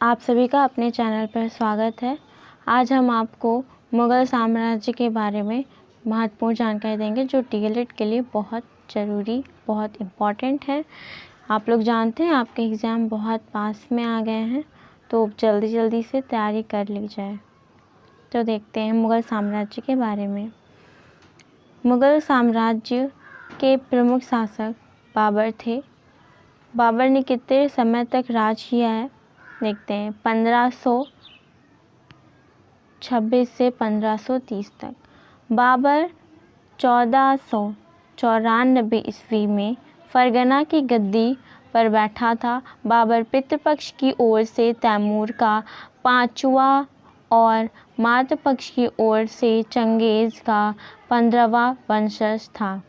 आप सभी का अपने चैनल पर स्वागत है। आज हम आपको मुग़ल साम्राज्य के बारे में महत्वपूर्ण जानकारी देंगे जो डीएलएड के लिए बहुत ज़रूरी, बहुत इम्पॉर्टेंट है। आप लोग जानते हैं आपके एग्ज़ाम बहुत पास में आ गए हैं, तो जल्दी से तैयारी कर ली जाए। तो देखते हैं मुग़ल साम्राज्य के बारे में। मुग़ल साम्राज्य के प्रमुख शासक बाबर थे। बाबर ने कितने समय तक राज किया है देखते हैं। 1526 से 1530 तक। बाबर 1494 ईस्वी में फरगना की गद्दी पर बैठा था। बाबर पितृपक्ष की ओर से तैमूर का 5वां और मातृपक्ष की ओर से चंगेज़ का 15वां वंशज था।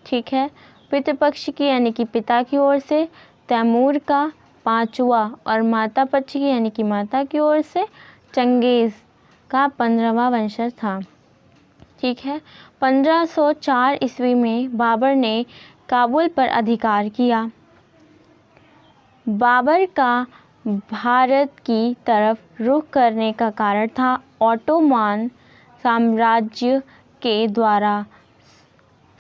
ठीक है, पितृपक्ष की यानी कि पिता की ओर से तैमूर का 5वां और माता पक्ष की यानी कि माता की ओर से चंगेज़ का 15वां वंशज था। ठीक है, 1504 ईस्वी में बाबर ने काबुल पर अधिकार किया। बाबर का भारत की तरफ रुख करने का कारण था ऑटोमान साम्राज्य के द्वारा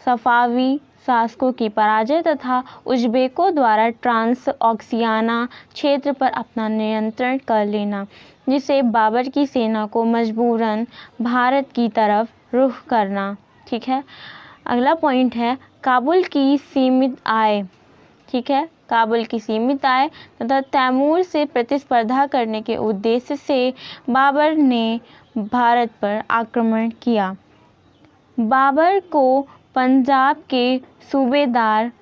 सफ़ावी शासकों की पराजय तथा उज़्बेकों द्वारा ट्रांस ऑक्सियाना क्षेत्र पर अपना नियंत्रण कर लेना, जिससे बाबर की सेना को मजबूरन भारत की तरफ रुख करना। ठीक है, अगला पॉइंट है काबुल की सीमित आय। ठीक है, काबुल की सीमित आय तथा तैमूर से प्रतिस्पर्धा करने के उद्देश्य से बाबर ने भारत पर आक्रमण किया। बाबर को पंजाब के सूबेदार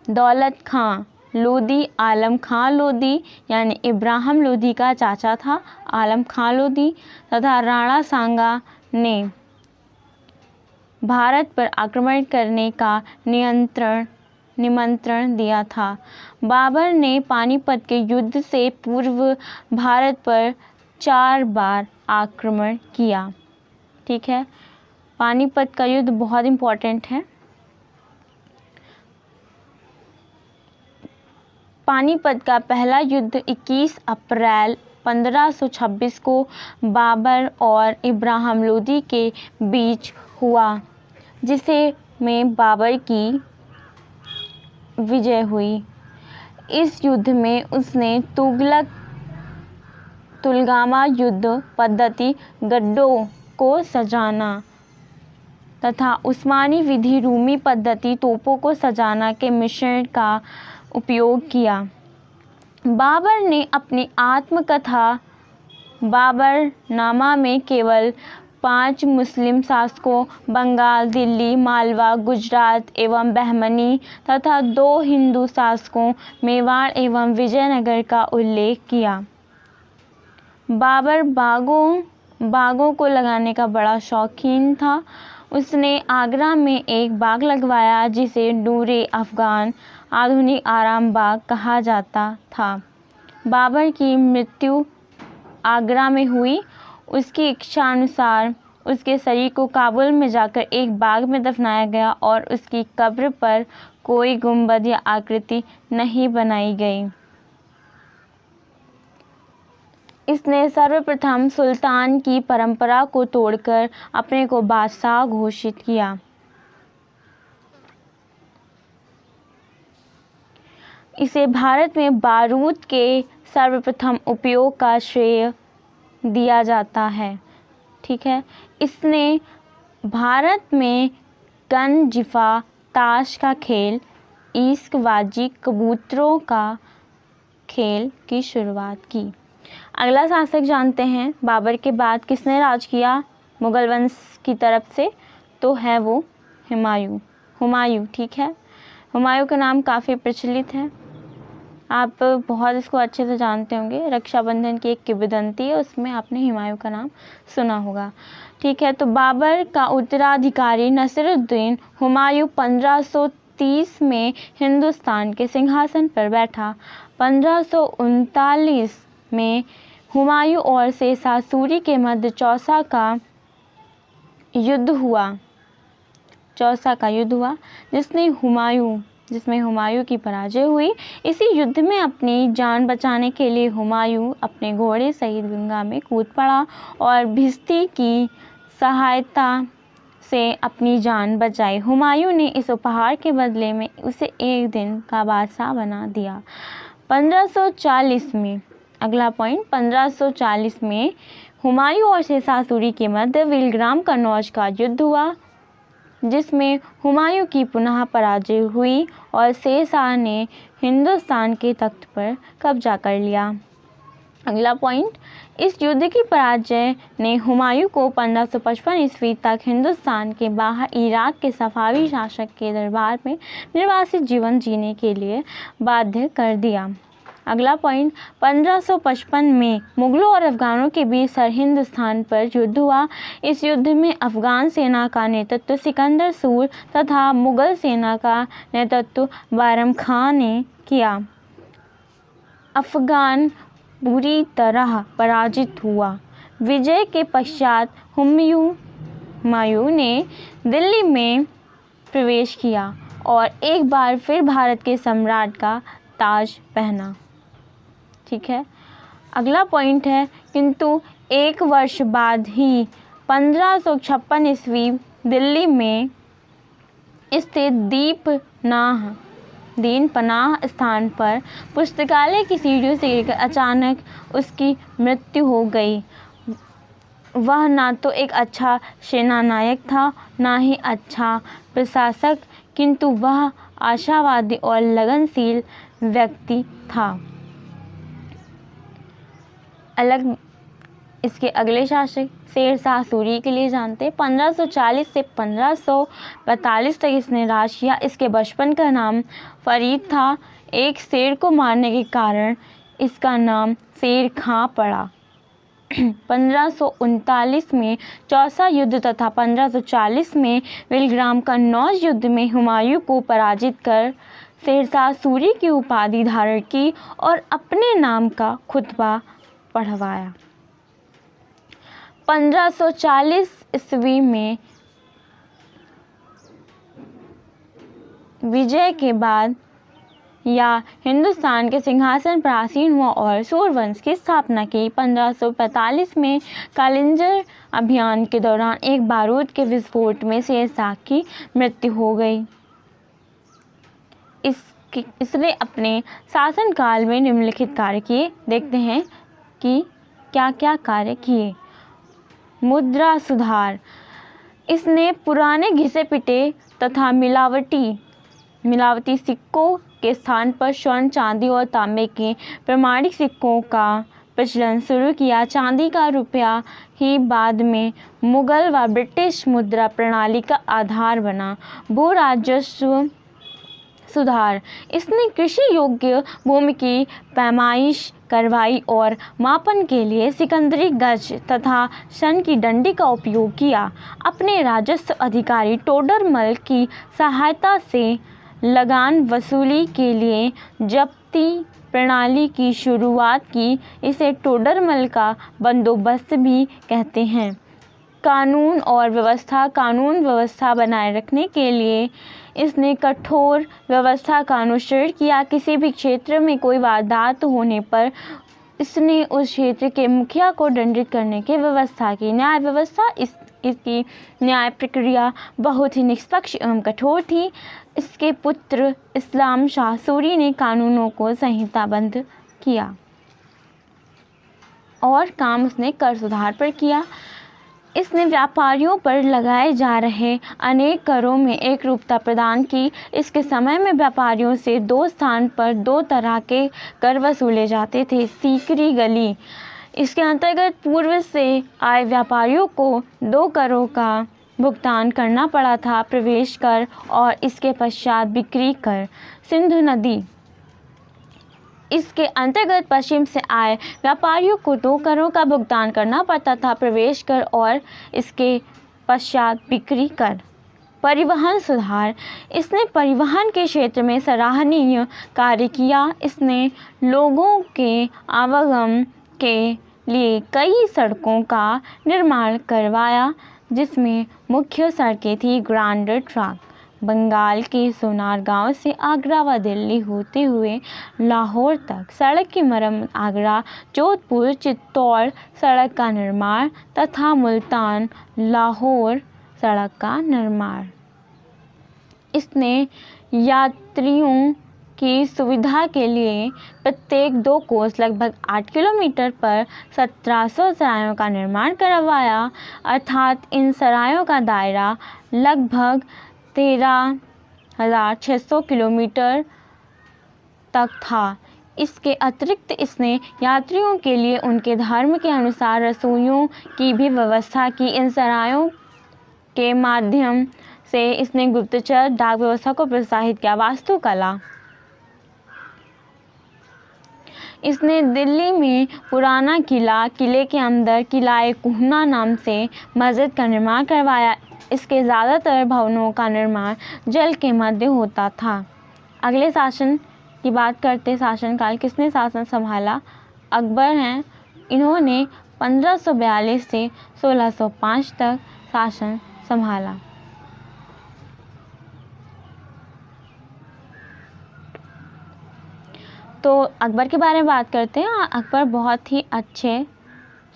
दौलत खां लोदी, आलम खां लोदी यानी इब्राहिम लोदी का चाचा था आलम खां लोदी, तथा राणा सांगा ने भारत पर आक्रमण करने का निमंत्रण दिया था। बाबर ने पानीपत के युद्ध से पूर्व भारत पर 4 बार आक्रमण किया। ठीक है, पानीपत का युद्ध बहुत इम्पोर्टेंट है। पानीपत का पहला युद्ध 21 अप्रैल 1526 को बाबर और इब्राहिम लोदी के बीच हुआ, जिसे में बाबर की विजय हुई। इस युद्ध में उसने तुलगामा युद्ध पद्धति गड्ढों को सजाना तथा उस्मानी विधि रूमी पद्धति तोपों को सजाना के मिश्रण का उपयोग किया। बाबर ने अपनी आत्मकथा बाबरनामा में केवल 5 मुस्लिम शासकों बंगाल, दिल्ली, मालवा, गुजरात एवं बहमनी तथा 2 हिंदू शासकों मेवाड़ एवं विजयनगर का उल्लेख किया। बाबर बागों को लगाने का बड़ा शौकीन था। उसने आगरा में एक बाग लगवाया जिसे नूरे अफ़गान आधुनिक आराम बाग कहा जाता था। बाबर की मृत्यु आगरा में हुई। उसकी इच्छा अनुसार उसके शरीर को काबुल में जाकर एक बाग में दफनाया गया और उसकी कब्र पर कोई गुंबद या आकृति नहीं बनाई गई। इसने सर्वप्रथम सुल्तान की परंपरा को तोड़कर अपने को बादशाह घोषित किया। इसे भारत में बारूद के सर्वप्रथम उपयोग का श्रेय दिया जाता है। ठीक है, इसने भारत में गंजिफा, ताश का खेल, इश्कबाजी, कबूतरों का खेल की शुरुआत की। अगला शासक जानते हैं बाबर के बाद किसने राज किया मुग़ल वंश की तरफ से, तो है वो हुमायूं। ठीक है, हुमायूं का नाम काफ़ी प्रचलित है, आप बहुत इसको अच्छे से जानते होंगे। रक्षाबंधन की एक किंवदंती है, उसमें आपने हुमायूं का नाम सुना होगा। ठीक है, तो बाबर का उत्तराधिकारी नसीरुद्दीन हुमायूं 1530 में हिंदुस्तान के सिंहासन पर बैठा। 1539 में हुमायूं और शेरशाह सूरी के मध्य चौसा का युद्ध हुआ, जिसने हुमायूं जिसमें हुमायूं की पराजय हुई। इसी युद्ध में अपनी जान बचाने के लिए हुमायूं अपने घोड़े सहित गंगा में कूद पड़ा और भिस्ती की सहायता से अपनी जान बचाई। हुमायूं ने इस उपहार के बदले में उसे एक दिन का बादशाह बना दिया। 1540 में, अगला पॉइंट, 1540 में हुमायूं और शेरशाह सूरी के मध्य विलग्राम कन्नौज का युद्ध हुआ, जिसमें हुमायूं की पुनः पराजय हुई और शेरशाह ने हिंदुस्तान के तख्त पर कब्जा कर लिया। अगला पॉइंट, इस युद्ध की पराजय ने हुमायूं को 1555 ईस्वी तक हिंदुस्तान के बाहर इराक के सफावी शासक के दरबार में निर्वासित जीवन जीने के लिए बाध्य कर दिया। अगला पॉइंट, 1555 में मुगलों और अफगानों के बीच सरहिंद स्थान पर युद्ध हुआ। इस युद्ध में अफगान सेना का नेतृत्व सिकंदर सूर तथा मुगल सेना का नेतृत्व बैरम खां ने किया। अफगान बुरी तरह पराजित हुआ। विजय के पश्चात हुमायूं ने दिल्ली में प्रवेश किया और एक बार फिर भारत के सम्राट का ताज पहना। ठीक है, अगला पॉइंट है, किंतु एक वर्ष बाद ही 1556 ईस्वी दिल्ली में स्थित दीनपनाह स्थान पर पुस्तकालय की सीढ़ियों से गिरकर अचानक उसकी मृत्यु हो गई। वह ना तो एक अच्छा सेनानायक था, ना ही अच्छा प्रशासक, किंतु वह आशावादी और लगनशील व्यक्ति था। इसके अगले शासक शेरशाह सूरी के लिए जानते हैं। 1540 से 1542 तक इसने राज किया। इसके बचपन का नाम फरीद था। एक शेर को मारने के कारण इसका नाम शेर खां पड़ा। 1539 में चौसा युद्ध तथा 1540 में विलग्राम कन्नौज युद्ध में हुमायूं को पराजित कर शेरशाह सूरी की उपाधि धारण की और अपने नाम का खुतबा पढ़वाया। 1540 ईस्वी में विजय के बाद या हिंदुस्तान के सिंहासन पर आसीन हुआ और सूरवंश की स्थापना की। 1545 में कालिंजर अभियान के दौरान एक बारूद के विस्फोट में शेरशाह की मृत्यु हो गई। इसने अपने शासनकाल में निम्नलिखित कार्य किए। देखते हैं कि क्या क्या कार्य किए। मुद्रा सुधार, इसने पुराने घिसे पिटे तथा मिलावटी सिक्कों के स्थान पर स्वर्ण, चांदी और तांबे के प्रमाणिक सिक्कों का प्रचलन शुरू किया। चांदी का रुपया ही बाद में मुगल व ब्रिटिश मुद्रा प्रणाली का आधार बना। भू राजस्व सुधार, इसने कृषि योग्य भूमि की पैमाइश करवाई और मापन के लिए सिकंदरी गज तथा सन की डंडी का उपयोग किया। अपने राजस्व अधिकारी टोडरमल की सहायता से लगान वसूली के लिए जब्ती प्रणाली की शुरुआत की। इसे टोडरमल का बंदोबस्त भी कहते हैं। कानून व्यवस्था बनाए रखने के लिए इसने कठोर व्यवस्था का अनुसरण किया। किसी भी क्षेत्र में कोई वारदात होने पर इसने उस क्षेत्र के मुखिया को दंडित करने की व्यवस्था की। न्याय व्यवस्था, इसकी न्याय प्रक्रिया बहुत ही निष्पक्ष एवं कठोर थी। इसके पुत्र इस्लाम शाह सूरी ने कानूनों को संहिताबद्ध किया और काम उसने कर सुधार पर किया। इसने व्यापारियों पर लगाए जा रहे अनेक करों में एक रूपता प्रदान की। इसके समय में व्यापारियों से दो स्थान पर दो तरह के कर वसूले जाते थे। सीकरी गली, इसके अंतर्गत पूर्व से आए व्यापारियों को 2 करों का भुगतान करना पड़ा था, प्रवेश कर और इसके पश्चात बिक्री कर। सिंधु नदी, इसके अंतर्गत पश्चिम से आए व्यापारियों को 2 करों का भुगतान करना पड़ता था, प्रवेश कर और इसके पश्चात बिक्री कर। परिवहन सुधार, इसने परिवहन के क्षेत्र में सराहनीय कार्य किया। इसने लोगों के आवागमन के लिए कई सड़कों का निर्माण करवाया, जिसमें मुख्य सड़कें थी ग्रैंड ट्रंक, बंगाल के सोनारगांव से आगरा व दिल्ली होते हुए लाहौर तक। सड़क की मरम्मत, आगरा जोधपुर चित्तौड़ सड़क का निर्माण तथा मुल्तान लाहौर सड़क का निर्माण। इसने यात्रियों की सुविधा के लिए प्रत्येक 2 कोस लगभग 8 किलोमीटर पर 1700 सरायों का निर्माण करवाया, अर्थात इन सरायों का दायरा लगभग 13,600 किलोमीटर तक था। इसके अतिरिक्त इसने यात्रियों के लिए उनके धर्म के अनुसार रसोइयों की भी व्यवस्था की। इन सरायों के माध्यम से इसने गुप्तचर डाक व्यवस्था को प्रोत्साहित किया। वास्तुकला, इसने दिल्ली में पुराना किला, किले के अंदर किला-ए कुहना नाम से मस्जिद का निर्माण करवाया। इसके ज़्यादातर भवनों का निर्माण जल के मध्य होता था। अगले शासन की बात करते, शासनकाल किसने शासन संभाला? अकबर हैं। इन्होंने 1542 से 1605 तक शासन संभाला। तो अकबर के बारे में बात करते हैं। अकबर बहुत ही अच्छे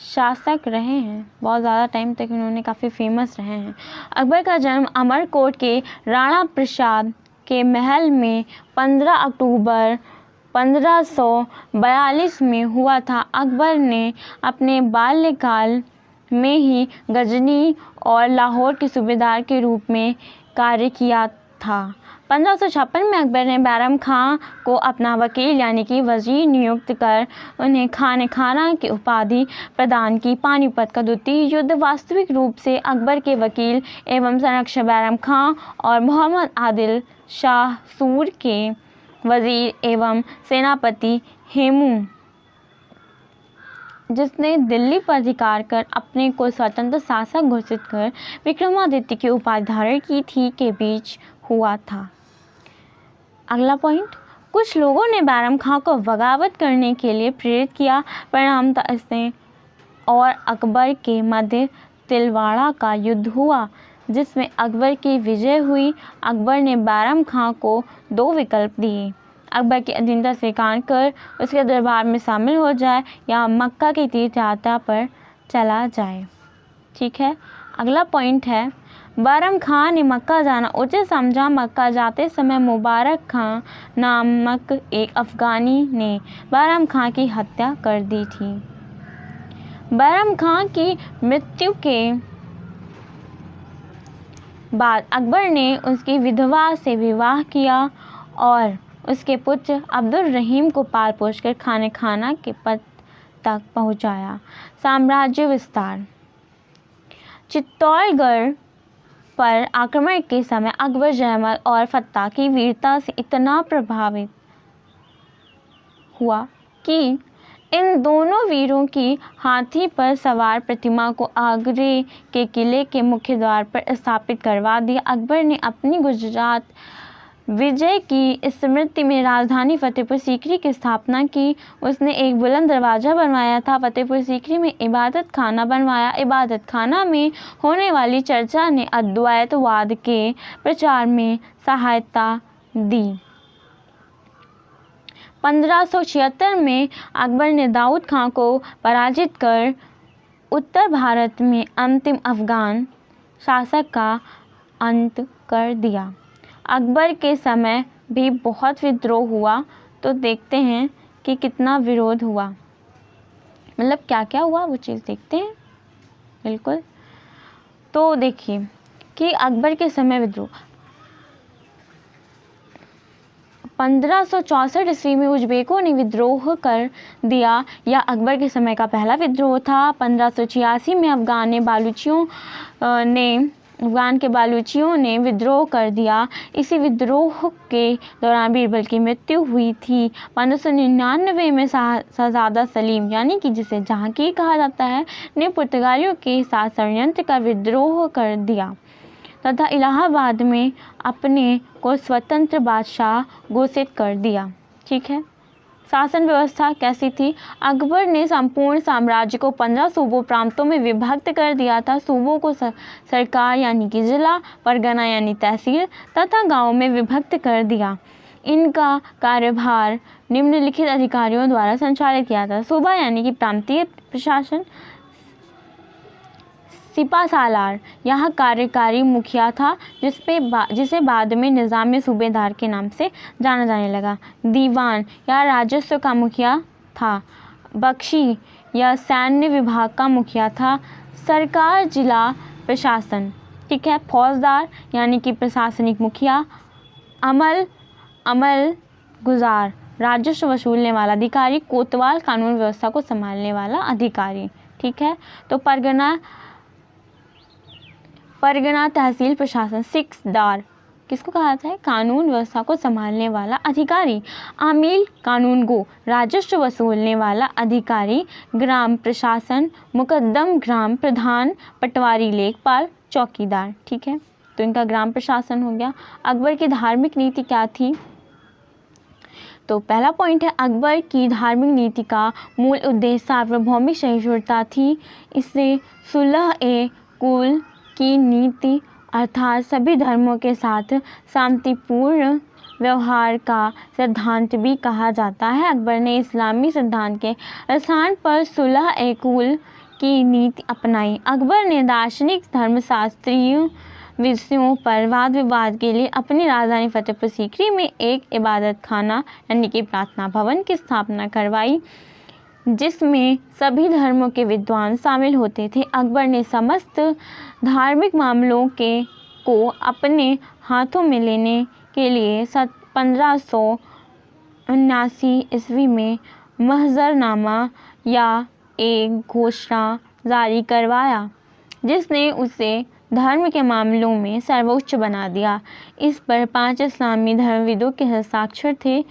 शासक रहे हैं, बहुत ज़्यादा टाइम तक इन्होंने काफ़ी फेमस रहे हैं। अकबर का जन्म अमरकोट के राणा प्रसाद के महल में 15 अक्टूबर 1542 में हुआ था। अकबर ने अपने बाल्यकाल में ही गजनी और लाहौर के सूबेदार के रूप में कार्य किया था। 1556 में अकबर ने बैरम खां को अपना वकील यानी कि वजीर नियुक्त कर उन्हें खाने खाना की उपाधि प्रदान की। पानीपत का द्वितीय युद्ध वास्तविक रूप से अकबर के वकील एवं संरक्षक बैरम खां और मोहम्मद आदिल शाह सूर के वजीर एवं सेनापति हेमू, जिसने दिल्ली पर अधिकार कर अपने को स्वतंत्र शासक घोषित कर विक्रमादित्य की उपाधि धारण की थी, के बीच हुआ था। अगला पॉइंट, कुछ लोगों ने बैरम खां को बगावत करने के लिए प्रेरित किया। परिणामतः इसने और अकबर के मध्य तिलवाड़ा का युद्ध हुआ, जिसमें अकबर की विजय हुई। अकबर ने बैरम खां को 2 विकल्प दिए, अकबर की अधीनता स्वीकार कर उसके दरबार में शामिल हो जाए या मक्का की तीर्थ यात्रा पर चला जाए। ठीक है, अगला पॉइंट है, बैरम खां ने मक्का जाना उचित समझा। मक्का जाते समय मुबारक खां नामक एक अफगानी ने बैरम खां की हत्या कर दी थी। बैरम खां की मृत्यु के बाद अकबर ने उसकी विधवा से विवाह किया और उसके पुत्र अब्दुल रहीम को पाल पोसकर खाने खाना के पद तक पहुंचाया। साम्राज्य विस्तार, चित्तौड़गढ़ पर आक्रमण के समय अकबर जयमल और फत्ता की वीरता से इतना प्रभावित हुआ कि इन दोनों वीरों की हाथी पर सवार प्रतिमा को आगरे के किले के मुख्य द्वार पर स्थापित करवा दिया। अकबर ने अपनी गुजरात विजय की स्मृति में राजधानी फतेहपुर सीकरी की स्थापना की। उसने एक बुलंद दरवाज़ा बनवाया था। फतेहपुर सीकरी में इबादत खाना बनवाया। इबादत खाना में होने वाली चर्चा ने अद्वैतवाद के प्रचार में सहायता दी। 1576 में अकबर ने दाऊद खां को पराजित कर उत्तर भारत में अंतिम अफगान शासक का अंत कर दिया। अकबर के समय भी बहुत विद्रोह हुआ, तो देखते हैं कि कितना विरोध हुआ, मतलब क्या क्या हुआ वो चीज़ देखते हैं। बिल्कुल, तो देखिए कि अकबर के समय विद्रोह 1564 ईस्वी में उज्बेकों ने विद्रोह कर दिया। यह अकबर के समय का पहला विद्रोह था। 1586 में अफगान के बालूचियों ने विद्रोह कर दिया। इसी विद्रोह के दौरान बीरबल की मृत्यु हुई थी। 1599 में शहजादा सलीम यानी कि जिसे जहांगीर कहा जाता है ने पुर्तगालियों के साथ षड्यंत्र कर विद्रोह कर दिया तथा इलाहाबाद में अपने को स्वतंत्र बादशाह घोषित कर दिया। ठीक है, शासन व्यवस्था कैसी थी? अकबर ने संपूर्ण साम्राज्य को 15 सूबों प्रांतों में विभक्त कर दिया था। सूबों को सरकार यानी कि जिला, परगना यानी तहसील तथा गांव में विभक्त कर दिया। इनका कार्यभार निम्नलिखित अधिकारियों द्वारा संचालित किया था। सूबा यानी कि प्रांतीय प्रशासन। सिपा सालार यहाँ कार्यकारी मुखिया था, जिसे बाद में निज़ाम सूबेदार के नाम से जाना जाने लगा। दीवान या राजस्व का मुखिया था। बख्शी या सैन्य विभाग का मुखिया था। सरकार जिला प्रशासन, ठीक है। फौजदार यानी कि प्रशासनिक मुखिया। अमल गुजार राजस्व वसूलने वाला अधिकारी। कोतवाल कानून व्यवस्था को संभालने वाला अधिकारी, ठीक है। तो परगना तहसील प्रशासन। सिक्सदार किसको कहा जाता है? कानून व्यवस्था को संभालने वाला अधिकारी। आमील कानून गो राजस्व वसूलने वाला अधिकारी। ग्राम प्रशासन मुकद्दम ग्राम प्रधान, पटवारी लेखपाल, चौकीदार, ठीक है। तो इनका ग्राम प्रशासन हो गया। अकबर की धार्मिक नीति क्या थी? तो पहला पॉइंट है, अकबर की धार्मिक नीति का मूल उद्देश्य सार्वभौमिक सहिष्णुता थी। इससे सुलह ए कुल की नीति अर्थात सभी धर्मों के साथ शांतिपूर्ण व्यवहार का सिद्धांत भी कहा जाता है। अकबर ने इस्लामी सिद्धांत के स्थान पर सुलह ए कुल की नीति अपनाई। अकबर ने दार्शनिक धर्मशास्त्रीय विषयों पर वाद विवाद के लिए अपनी राजधानी फतेहपुर सीकरी में एक इबादत खाना यानी कि प्रार्थना भवन की स्थापना करवाई, जिसमें सभी धर्मों के विद्वान शामिल होते थे। अकबर ने समस्त धार्मिक मामलों को अपने हाथों में लेने के लिए 1579 ईस्वी में महजरनामा या एक घोषणा जारी करवाया, जिसने उसे धर्म के मामलों में सर्वोच्च बना दिया। इस पर 5 इस्लामी धर्मविदों के हस्ताक्षर थे।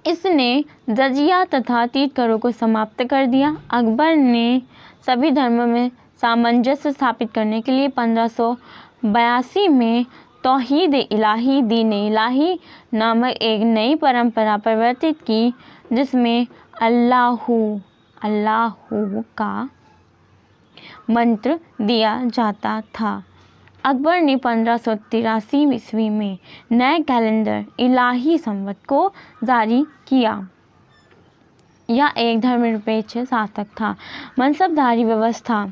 इसने जजिया तथा तीर्थकरों को समाप्त कर दिया। अकबर ने सभी धर्मों में सामंजस्य स्थापित करने के लिए 1582 में तौहीद इलाही दीन इलाही नामक एक नई परंपरा प्रवर्तित की, जिसमें अल्लाहू का मंत्र दिया जाता था। अकबर ने 1583 ईस्वी में नए कैलेंडर इलाही संवत को जारी किया। यह एक धर्मनिरपेक्ष शासक था। मनसबदारी व्यवस्था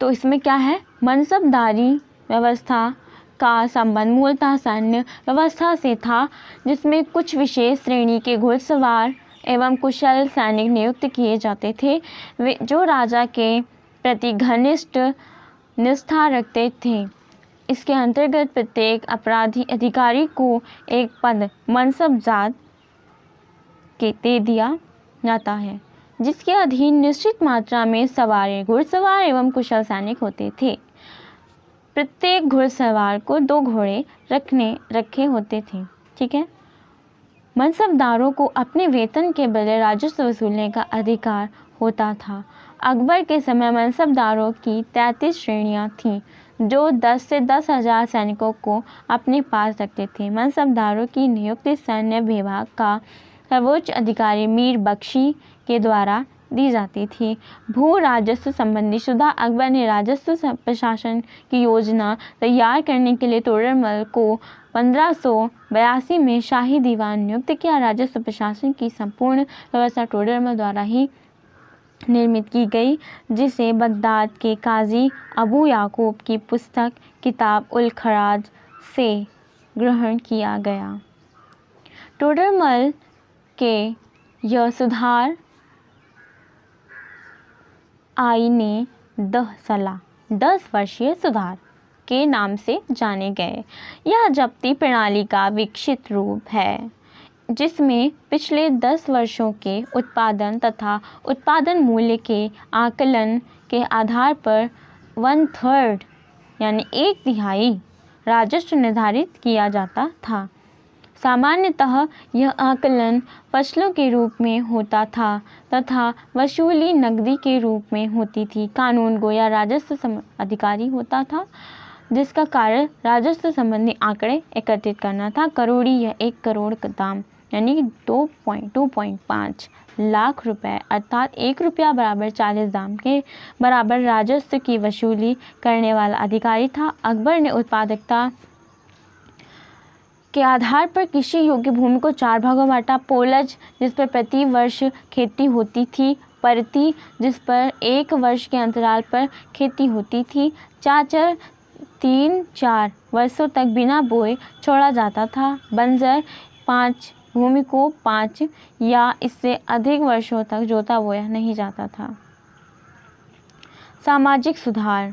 तो इसमें क्या है? मनसबदारी व्यवस्था का संबंध मूलतः सैन्य व्यवस्था से था, जिसमें कुछ विशेष श्रेणी के घुड़सवार एवं कुशल सैनिक नियुक्त किए जाते थे, वे जो राजा के प्रति घनिष्ठ निष्ठा रखते थे। इसके अंतर्गत प्रत्येक अपराधी अधिकारी को एक पद मनसबजात के दे दिया जाता है, जिसके अधीन निश्चित मात्रा में सवार घुड़सवार एवं कुशल सैनिक होते थे। प्रत्येक घुड़सवार को 2 घोड़े रखे होते थे, ठीक है। मनसबदारों को अपने वेतन के बदले राजस्व वसूलने का अधिकार होता था। अकबर के समय मनसबदारों की 33 श्रेणियां थीं, जो 10 से 10,000 सैनिकों को अपने पास रखते थे। मनसबदारों की नियुक्ति सैन्य विभाग का सर्वोच्च अधिकारी मीर बख्शी के द्वारा दी जाती थी। भू राजस्व संबंधी सुधार। अकबर ने राजस्व प्रशासन की योजना तैयार करने के लिए तोडरमल को 1582 में शाही दीवान नियुक्त किया। राजस्व प्रशासन की संपूर्ण व्यवस्था तोडरमल द्वारा ही निर्मित की गई, जिसे बगदाद के काजी अबू याकूब की पुस्तक किताब उल खराज से ग्रहण किया गया। तोडरमल के यह सुधार आईने दहसला 10 वर्षीय सुधार के नाम से जाने गए। यह जब्ती प्रणाली का विकसित रूप है, जिसमें पिछले 10 वर्षों के उत्पादन तथा उत्पादन मूल्य के आकलन के आधार पर 1/3 यानी 1/3 राजस्व निर्धारित किया जाता था। सामान्यतः यह आकलन फसलों के रूप में होता था तथा वसूली नकदी के रूप में होती थी। कानून गो या राजस्व अधिकारी होता था, जिसका कार्य राजस्व संबंधी आंकड़े एकत्रित करना था। करोड़ी या 1 करोड़ का दाम यानी कि 2.5 लाख रुपए अर्थात 1 रुपया बराबर 40 दाम के बराबर राजस्व की वसूली करने वाला अधिकारी था। अकबर ने उत्पादकता के आधार पर कृषि योग्य भूमि को 4 भागों में बांटा। पोलज जिस पर प्रति वर्ष खेती होती थी, परती जिस पर 1 वर्ष के अंतराल पर खेती होती थी, चाचर 3-4 वर्षों तक बिना बोए छोड़ा जाता था, बंजर 5 भूमि को 5 या इससे अधिक वर्षों तक जोता बोया नहीं जाता था। सामाजिक सुधार।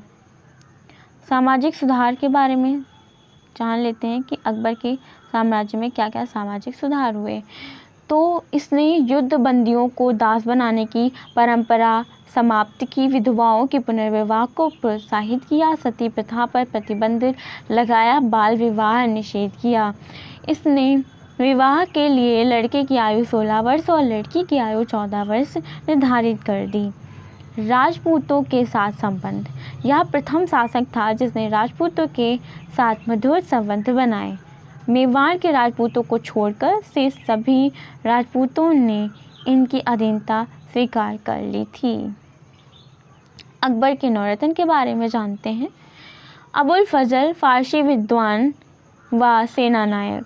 सामाजिक सुधार के बारे में जान लेते हैं कि अकबर के साम्राज्य में क्या क्या सामाजिक सुधार हुए। तो इसने युद्ध बंदियों को दास बनाने की परंपरा समाप्त की, विधवाओं के पुनर्विवाह को प्रोत्साहित किया, सती प्रथा पर प्रतिबंध लगाया, बाल विवाह निषेध किया। इसने विवाह के लिए लड़के की आयु 16 वर्ष और लड़की की आयु 14 वर्ष निर्धारित कर दी। राजपूतों के साथ संबंध। यह प्रथम शासक था जिसने राजपूतों के साथ मधुर संबंध बनाए। मेवाड़ के राजपूतों को छोड़कर से सभी राजपूतों ने इनकी अधीनता स्वीकार कर ली थी। अकबर के नौरत्न के बारे में जानते हैं। अबुल फजल फारसी विद्वान व सेनानायक,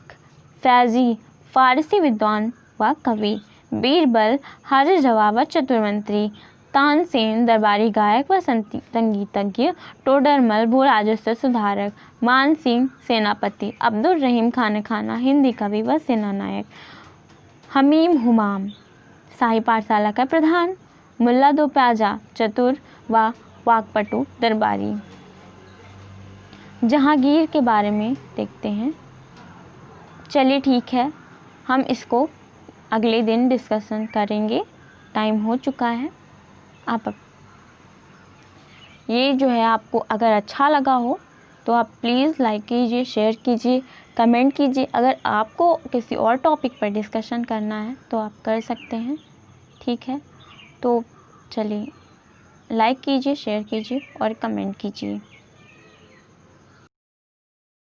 फैजी फारसी विद्वान व कवि, बीरबल हाजिर जवाब चतुर्मंत्री, तानसेन दरबारी गायक व संगीतज्ञ, टोडरमल भू राजस्व सुधारक, मान सिंह सेनापति, अब्दुल रहीम खाना हिंदी कवि व सेनानायक, हमीम हुमाम शाही पाठशाला का प्रधान, मुल्ला दो प्याजा चतुर व वाकपटु दरबारी। जहांगीर के बारे में देखते हैं। चलिए ठीक है, हम इसको अगले दिन डिस्कशन करेंगे, टाइम हो चुका है। आप ये जो है आपको अगर अच्छा लगा हो तो आप प्लीज़ लाइक कीजिए, शेयर कीजिए, कमेंट कीजिए। अगर आपको किसी और टॉपिक पर डिस्कशन करना है तो आप कर सकते हैं, ठीक है। तो चलिए लाइक कीजिए, शेयर कीजिए और कमेंट कीजिए।